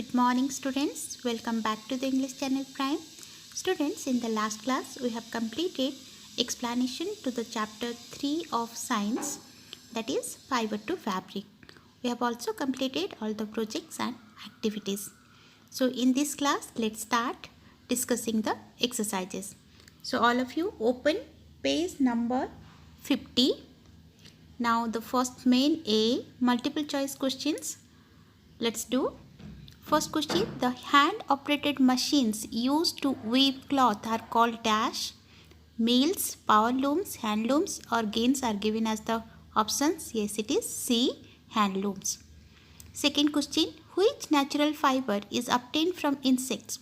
Good morning students, welcome back to the English channel Prime. Students, in the last class we have completed explanation to the chapter 3 of science, that is fiber to fabric. We have also completed all the projects and activities. So in this class let's start discussing the exercises. So all of you open page number 50. Now the first main A multiple choice questions. Let's do. First question, the hand operated machines used to weave cloth are called dash. Mills, power looms, hand looms or gains are given as the options. Yes, it is C, hand looms. Second question, which natural fiber is obtained from insects?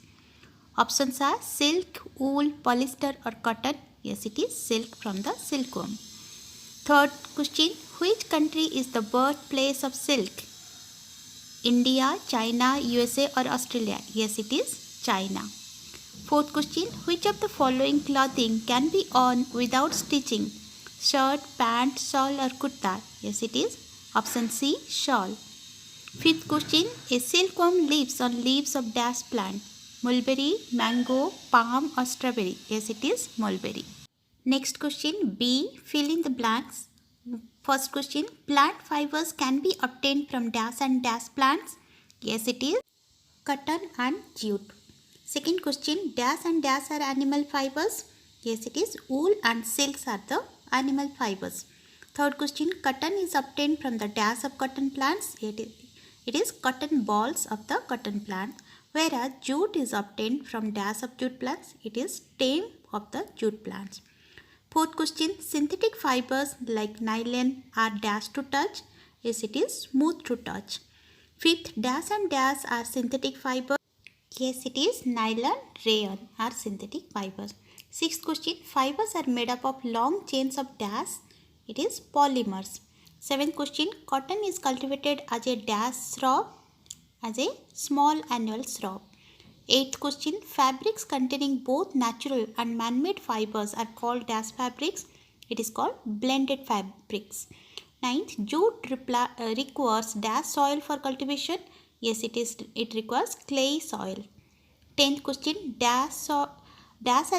Options are silk, wool, polyester or cotton. Yes, it is silk from the silkworm. Third question, which country is the birthplace of silk? India, China, USA or Australia? Yes, it is China. Fourth question, which of the following clothing can be worn without stitching? Shirt, pant, shawl or kurta? Yes, it is option C, shawl. Fifth question, a silkworm lives on leaves of dash plant. Mulberry, mango, palm or strawberry? Yes, it is mulberry. Next question, B, fill in the blanks. First question, plant fibers can be obtained from dash and dash plants. Yes, it is cotton and jute. Second question, dash and dash are animal fibers. Yes, it is wool and silks are the animal fibers. Third question, cotton is obtained from the dash of cotton plants. It is cotton balls of the cotton plant. Whereas jute is obtained from dash of jute plants. It is stem of the jute plants. Fourth question, synthetic fibers like nylon are dash to touch. Yes, it is smooth to touch. Fifth, dash and dash are synthetic fibers. Yes, it is nylon, rayon are synthetic fibers. Sixth question, fibers are made up of long chains of dash. It is polymers. Seventh question, cotton is cultivated as a dash shrub, as a small annual shrub. Eighth question, fabrics containing both natural and man-made fibers are called dash fabrics. It is called blended fabrics. Ninth, jute requires dash soil for cultivation. Yes, it requires clay soil. Tenth question, dash are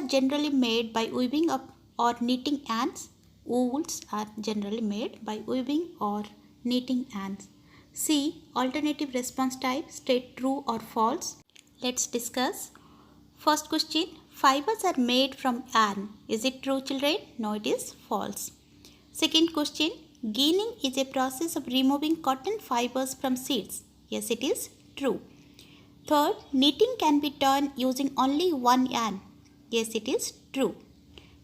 generally made by weaving up or knitting ants. Wools are generally made by weaving or knitting ants. C, alternative response type, state true or false. Let's discuss. First question, fibers are made from yarn. Is it true, children? No, it is false. Second question, ginning is a process of removing cotton fibers from seeds. Yes, it is true. Third, knitting can be done using only one yarn. Yes, it is true.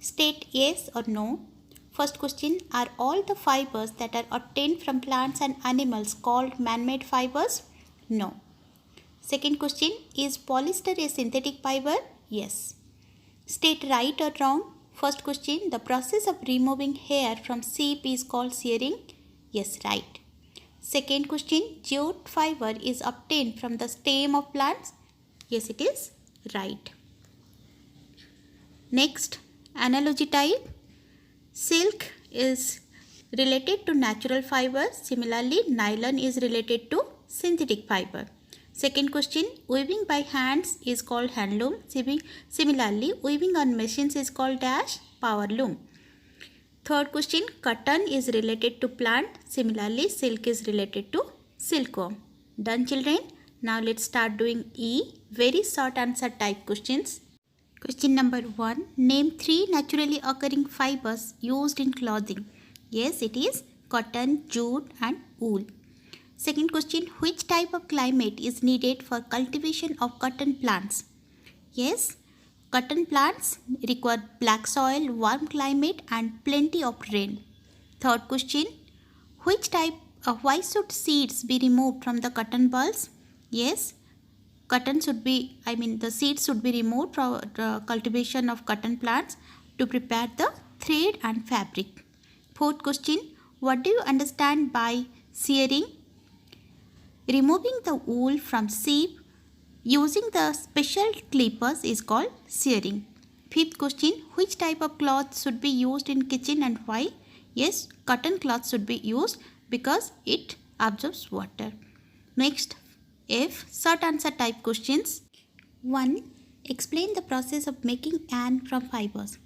State yes or no. First question, are all the fibers that are obtained from plants and animals called man-made fibers? No. Second question, is polyester a synthetic fiber? Yes. State right or wrong. First question, the process of removing hair from sheep is called shearing. Yes, right. Second question, jute fiber is obtained from the stem of plants. Yes, it is right. Next, analogy type. Silk is related to natural fiber. Similarly, nylon is related to synthetic fiber. Second question, weaving by hands is called handloom. Similarly, weaving on machines is called dash power loom. Third question, cotton is related to plant. Similarly, silk is related to silkworm. Done, children? Now let's start doing E, very short answer type questions. Question number 1, name 3 naturally occurring fibers used in clothing. Yes, it is cotton, jute and wool. Second question, which type of climate is needed for cultivation of cotton plants? Yes, cotton plants require black soil, warm climate and plenty of rain. Third question, why should seeds be removed from the cotton balls? Yes, the seeds should be removed from the cultivation of cotton plants to prepare the thread and fabric. Fourth question, what do you understand by shearing? Removing the wool from sheep using the special clippers is called shearing. Fifth question, which type of cloth should be used in kitchen and why? Yes, cotton cloth should be used because it absorbs water. Next, F. Short answer type questions. 1. Explain the process of making yarn from fibers.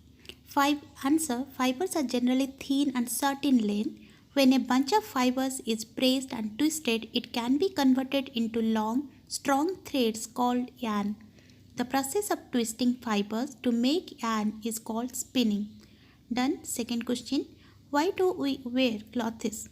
Answer. Fibers are generally thin and short in length. When a bunch of fibers is pressed and twisted, it can be converted into long, strong threads called yarn. The process of twisting fibers to make yarn is called spinning. Done. Second question. Why do we wear clothes?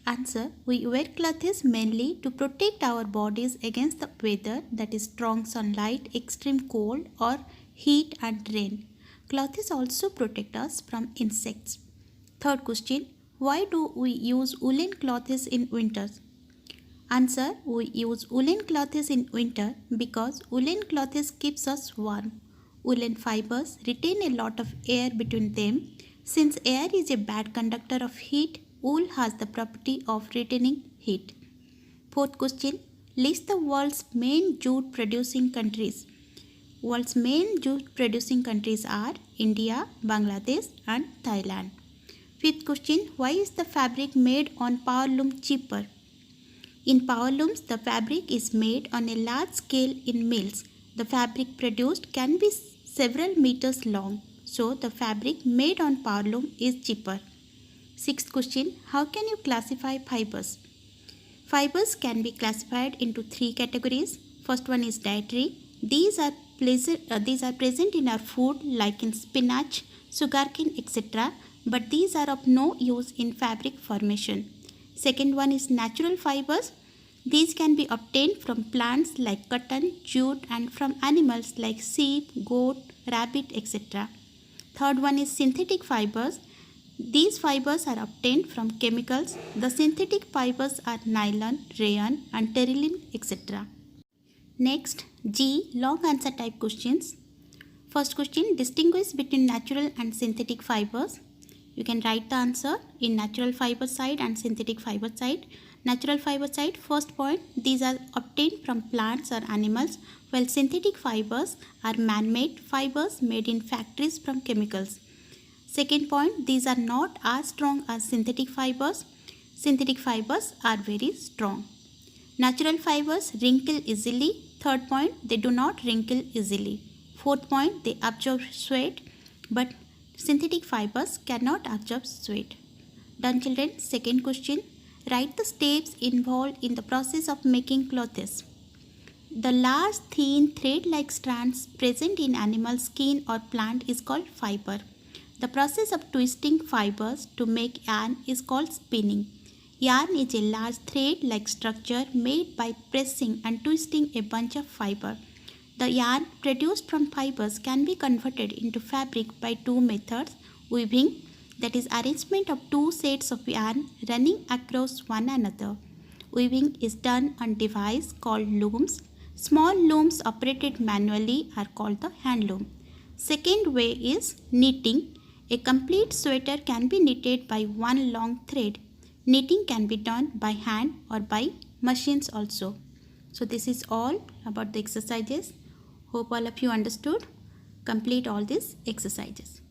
Answer. We wear clothes mainly to protect our bodies against the weather, that is strong sunlight, extreme cold or heat and rain. Clothes also protect us from insects. Third question. Why do we use woolen clothes in winters? Answer. We use woolen clothes in winter because woolen clothes keeps us warm. Woolen fibers retain a lot of air between them. Since air is a bad conductor of heat, wool has the property of retaining heat. Fourth question. List the world's main jute producing countries. World's main jute producing countries are India, Bangladesh and Thailand. Fifth question. Why is the fabric made on power loom cheaper? In power looms, the fabric is made on a large scale in mills. The fabric produced can be several meters long, so the fabric made on power loom is cheaper. Sixth question. How can you classify fibers? Fibers can be classified into three categories. First one is dietary. These are present in our food like in spinach, sugarcane, etc. But these are of no use in fabric formation. Second one is natural fibers. These can be obtained from plants like cotton, jute and from animals like sheep, goat, rabbit, etc. Third one is synthetic fibers. These fibers are obtained from chemicals. The synthetic fibers are nylon, rayon and terylene, etc. Next, G. Long answer type questions. First question. Distinguish between natural and synthetic fibers. You can write the answer in natural fiber side and synthetic fiber side. Natural fiber side, first point, these are obtained from plants or animals, while synthetic fibers are man-made fibers made in factories from chemicals. Second point, these are not as strong as synthetic fibers. Synthetic fibers are very strong. Natural fibers wrinkle easily. Third point, they do not wrinkle easily. Fourth point, they absorb sweat, but synthetic fibers cannot absorb sweat. Done children. Second question. Write the steps involved in the process of making clothes. The large thin thread-like strands present in animal skin or plant is called fiber. The process of twisting fibers to make yarn is called spinning. Yarn is a large thread-like structure made by pressing and twisting a bunch of fiber. The yarn produced from fibers can be converted into fabric by two methods: weaving, that is arrangement of two sets of yarn running across one another. Weaving is done on device called looms. Small looms operated manually are called the hand loom. Second way is knitting. A complete sweater can be knitted by one long thread. Knitting can be done by hand or by machines also. So this is all about the exercises. Hope all of you understood. Complete all these exercises.